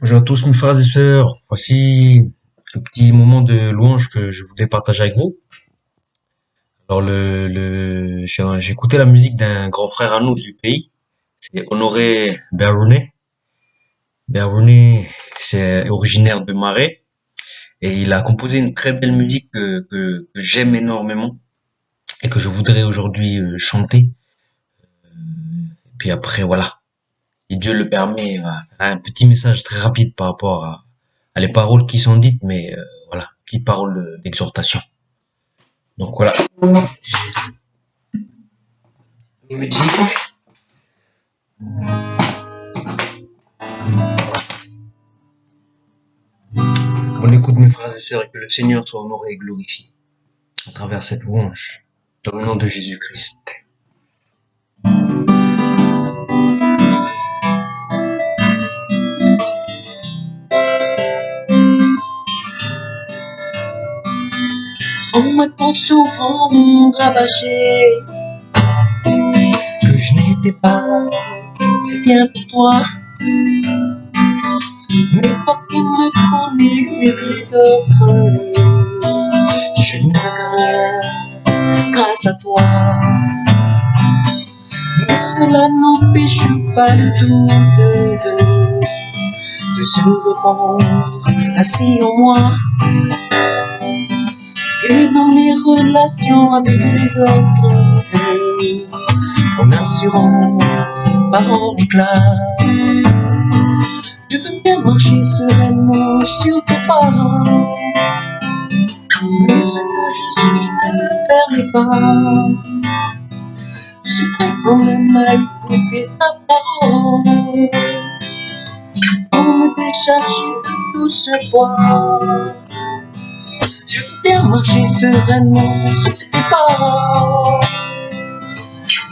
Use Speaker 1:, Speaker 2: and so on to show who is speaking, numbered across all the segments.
Speaker 1: Bonjour à tous mes frères et sœurs, voici un petit moment de louange que je voulais partager avec vous. Alors j'ai écouté la musique d'un grand frère à nous du pays, c'est Honoré Beroune. Beroune, c'est originaire de Marais et il a composé une très belle musique que j'aime énormément et que je voudrais aujourd'hui chanter. Puis après voilà, si Dieu le permet, un petit message très rapide par rapport à les paroles qui sont dites, mais voilà, petite parole d'exhortation. Donc voilà, musique. On écoute mes frères et sœurs et que le Seigneur soit honoré et glorifié à travers cette louange. Dans le nom de Jésus-Christ. On m'a trop souvent rabâché que je n'étais pas si bien pour toi. Mais toi qui me connais mieux que les autres, je ne peux rien grâce à toi. Mais cela n'empêche pas le doute de se répandre ainsi en moi. Et dans mes relations avec les autres, mon assurance part en éclat. Je veux bien marcher sereinement sur tes pas, mais ce que je suis ne le permet pas. Je suis prêt quand même à écouter ta parole, pour me décharger de tout ce poids. Je veux bien marcher sereinement sur tes pas,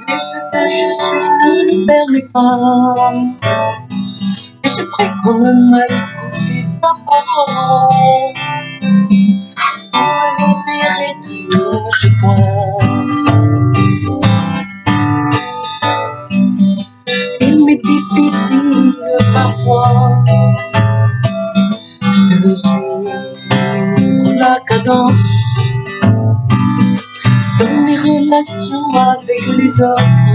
Speaker 1: mais ce que je suis ne le permet pas. Je suis prêt quand même à écouter ta parole, pour me libérer de tout ce poids. Il m'est difficile parfois de suivre la cadence dans mes relations avec les autres.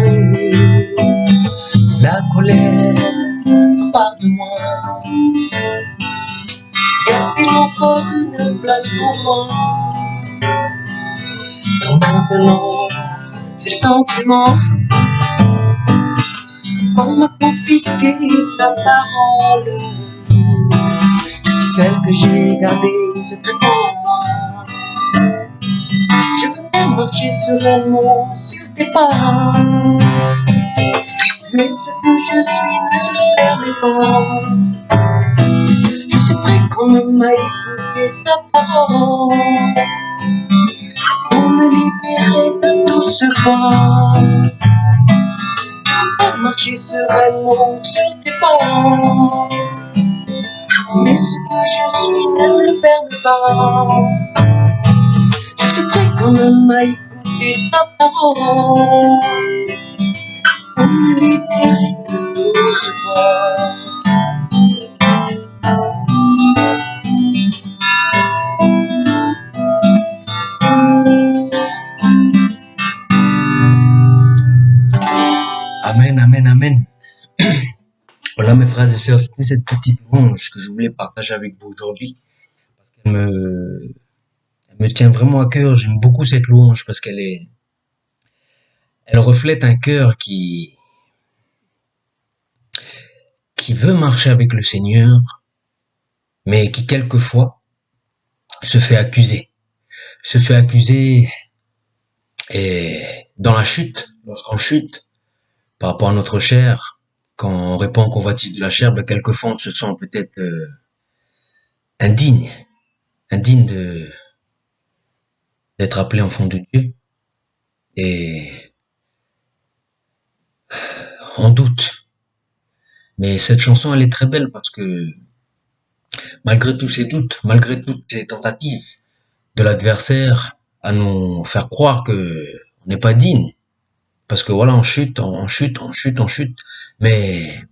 Speaker 1: La colère part de moi. Y a-t-il encore une place pour moi? Quand maintenant j'ai le sentiment qu'on m'a confisqué ta parole, celle que j'ai gardée secrètement en moi. Je veux bien marcher sereinement sur tes pas, mais ce que je suis ne le permet pas. Je suis prêt quand même à écouter ta parole, pour me libérer de tout ce poids. Je veux marcher sereinement sur tes pas, mais ce que je suis ne le permet pas. Je suis prêt quand même à écouter ta parole, pour me libérer de tout ce poids. Amen, amen, amen. Voilà mes frères et sœurs, c'était cette petite louange que je voulais partager avec vous aujourd'hui. Parce elle me tient vraiment à cœur, j'aime beaucoup cette louange parce elle reflète un cœur qui veut marcher avec le Seigneur, mais qui quelquefois se fait accuser. Se fait accuser et dans la chute, lorsqu'on chute par rapport à notre chair, quand on répond aux convoitises de la chair, ben quelquefois on se sent peut-être indigne d'être appelé enfant de Dieu, et on doute. Mais cette chanson, elle est très belle parce que malgré tous ces doutes, malgré toutes ces tentatives de l'adversaire à nous faire croire que on n'est pas digne, parce que voilà, on chute, on chute, on chute, on chute, mais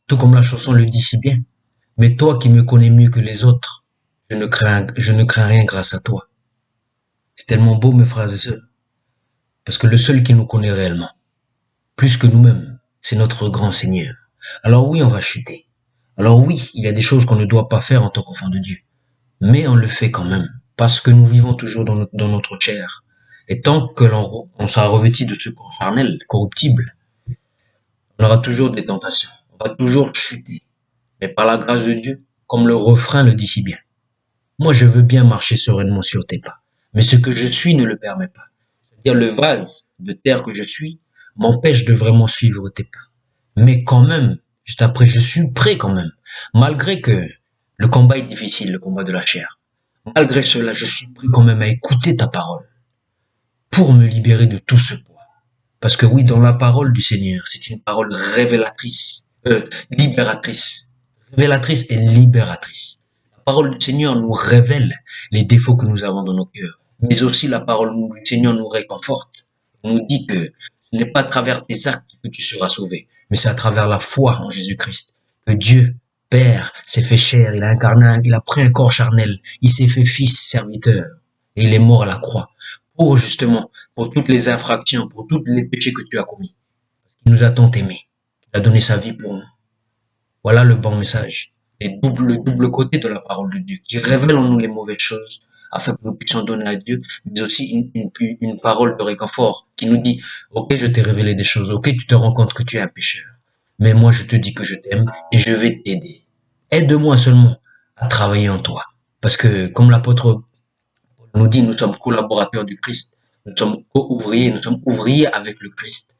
Speaker 1: tout comme la chanson le dit si bien, Mais toi qui me connais mieux que les autres, je ne crains rien grâce à toi. C'est tellement beau, mes frères et sœurs. Parce que le seul qui nous connaît réellement, plus que nous-mêmes, c'est notre grand Seigneur. Alors oui, on va chuter. Alors oui, il y a des choses qu'on ne doit pas faire en tant qu'enfant de Dieu. Mais on le fait quand même. Parce que nous vivons toujours dans notre chair. Et tant que on sera revêti de ce corps charnel, corruptible, on aura toujours des tentations. On va toujours chuter. Mais par la grâce de Dieu, comme le refrain le dit si bien, moi je veux bien marcher sereinement sur tes pas. Mais ce que je suis ne le permet pas. C'est-à-dire le vase de terre que je suis m'empêche de vraiment suivre tes pas. Mais quand même, juste après, je suis prêt quand même. Malgré que le combat est difficile, le combat de la chair. Malgré cela, je suis prêt quand même à écouter ta parole pour me libérer de tout ce poids. Parce que oui, dans la parole du Seigneur, c'est une parole révélatrice, libératrice. Révélatrice et libératrice. La parole du Seigneur nous révèle les défauts que nous avons dans nos cœurs. Mais aussi la parole du Seigneur nous réconforte. On nous dit que ce n'est pas à travers tes actes que tu seras sauvé, mais c'est à travers la foi en Jésus-Christ que Dieu, Père, s'est fait chair, il a pris un corps charnel, il s'est fait fils serviteur et il est mort à la croix pour justement, pour toutes les infractions, pour tous les péchés que tu as commis. Il nous a tant aimés, il a donné sa vie pour nous. Voilà le bon message. Le double côté de la parole de Dieu, qui révèle en nous les mauvaises choses, afin que nous puissions donner à Dieu, mais aussi une parole de réconfort, qui nous dit, ok, je t'ai révélé des choses, ok, tu te rends compte que tu es un pécheur, mais moi je te dis que je t'aime et je vais t'aider. Aide-moi seulement à travailler en toi. Parce que, comme l'apôtre nous dit, nous sommes collaborateurs du Christ, nous sommes co-ouvriers, nous sommes ouvriers avec le Christ.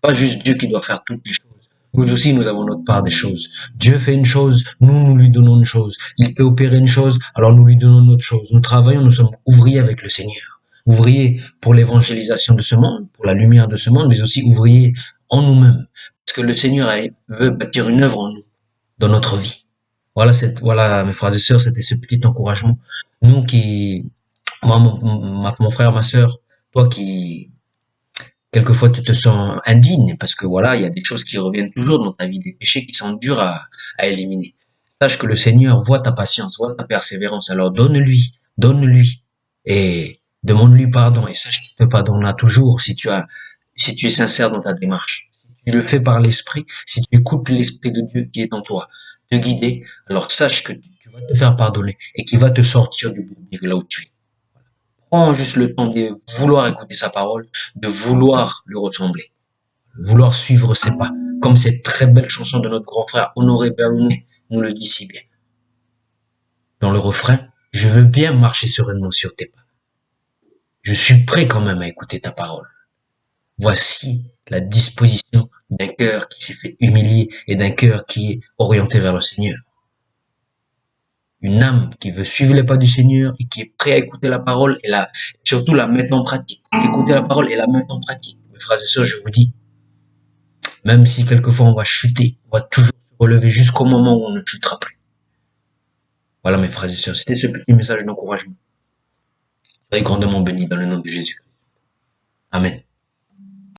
Speaker 1: Pas juste Dieu qui doit faire toutes les choses. Nous aussi, nous avons notre part des choses. Dieu fait une chose, nous lui donnons une chose. Il peut opérer une chose, alors nous lui donnons notre chose. Nous travaillons, nous sommes ouvriers avec le Seigneur. Ouvriers pour l'évangélisation de ce monde, pour la lumière de ce monde, mais aussi ouvriers en nous-mêmes. Parce que le Seigneur veut bâtir une œuvre en nous, dans notre vie. Voilà, mes frères et sœurs, c'était ce petit encouragement. Nous qui, moi, mon frère, ma sœur, toi qui, quelquefois, tu te sens indigne parce que voilà, il y a des choses qui reviennent toujours dans ta vie, des péchés qui sont durs à éliminer. Sache que le Seigneur voit ta patience, voit ta persévérance. Alors donne-lui et demande-lui pardon et sache qu'il te pardonnera toujours si tu es sincère dans ta démarche. Si tu le fais par l'esprit, si tu écoutes l'esprit de Dieu qui est en toi, te guider, alors sache que tu vas te faire pardonner et qu'il va te sortir du bourbier là où tu es. Prends juste le temps de vouloir écouter sa parole, de vouloir lui ressembler, vouloir suivre ses pas, comme cette très belle chanson de notre grand frère Honoré Berlunet nous le dit si bien. Dans le refrain, je veux bien marcher sereinement sur tes pas. Je suis prêt quand même à écouter ta parole. Voici la disposition d'un cœur qui s'est fait humilier et d'un cœur qui est orienté vers le Seigneur. Une âme qui veut suivre les pas du Seigneur et qui est prêt à écouter la parole et surtout la mettre en pratique. Écouter la parole et la mettre en pratique. Mes frères et sœurs, je vous dis, même si quelquefois on va chuter, on va toujours se relever jusqu'au moment où on ne chutera plus. Voilà mes frères et sœurs, c'était ce petit message d'encouragement. Soyez grandement bénis dans le nom de Jésus. Amen.